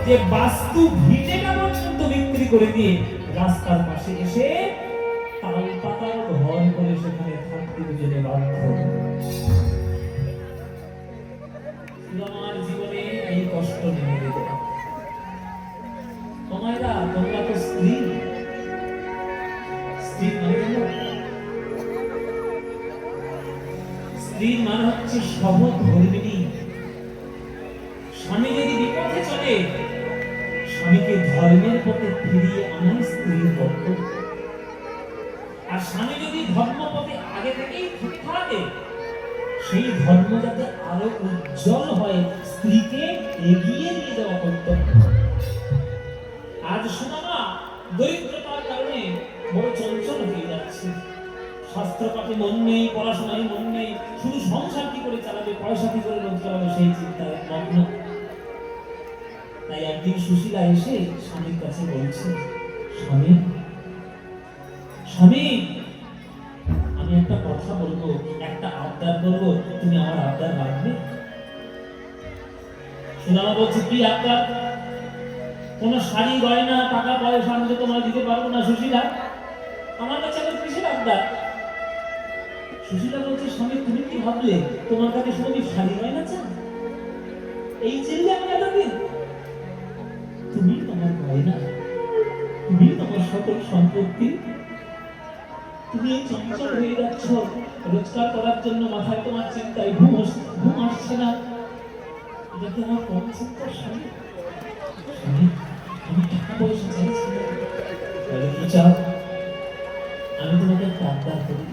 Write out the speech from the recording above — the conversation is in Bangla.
যে বাস্তু ভিটেটা পর্যন্ত বিক্রি করে দিয়ে রাস্তার পাশে এসে তাল পাতার ঘর করে সেখানে থাকতে দুজনে বাধ্য। আমার জীবনে এই কষ্ট নেমে দিল। তোমারা তোমরা তো স্ত্রী, স্ত্রী মানে হচ্ছে সহধর্মিণী। স্বামী যদি বিপথে চলে, স্বামীকে ধর্মের পথে ফিরিয়ে আনাই স্ত্রীর কর্তব্য। আর স্বামী যদি ধর্মপথে আগে থেকেই ঠিক থাকে, সেই ধর্ম যাতে আরো উজ্জ্বল হয়, স্ত্রীকে এগিয়ে নিয়ে যাওয়া কর্তব্য। আজ শোনা দরিদ্রতার কারণে বড় চঞ্চল হয়ে যাচ্ছে। শাস্ত্র পাঠে মন নেই, পড়াশোনায় মন নেই, শুধু সংসার কি করে চালাবে, পয়সা কি করে রোজগার হবে সেই চিন্তায় মগ্ন। তাই একদিন সুশীলা এসে স্বামীর কাছে বলছে, স্বামী স্বামী আমি একটা কথা বলবো, একটা আবদার করবো, তুমি আমার আবদার রাখবে? সুদামা বলছে, কি আবদার? কোন শাড়ি গয়না টাকা পয়সা আমি তো তোমার দিতে পারবো না সুশীলা, আমার কাছে এখন কিসের আবদার? সুশীলা বলছে, স্বামী তুমি কি ভাবলে তোমার কাছে শুধু আমি শাড়ি গয়না চাই? এই চিল্লে আমি এতদিন? তুমি তোমার গয়না, তুমি তোমার সকল সম্পত্তি, তুমি এই চঞ্চল হয়ে যাচ্ছ রোজগার করার জন্য, মাথায় তোমার চিন্তায় ঘুম আসছে না, এটা কি আমার কম চিন্তা? স্বামী আমি টাকা পয়সা চাইছি না, কি চাও? আমি তোমাকে একটা আবদার করি,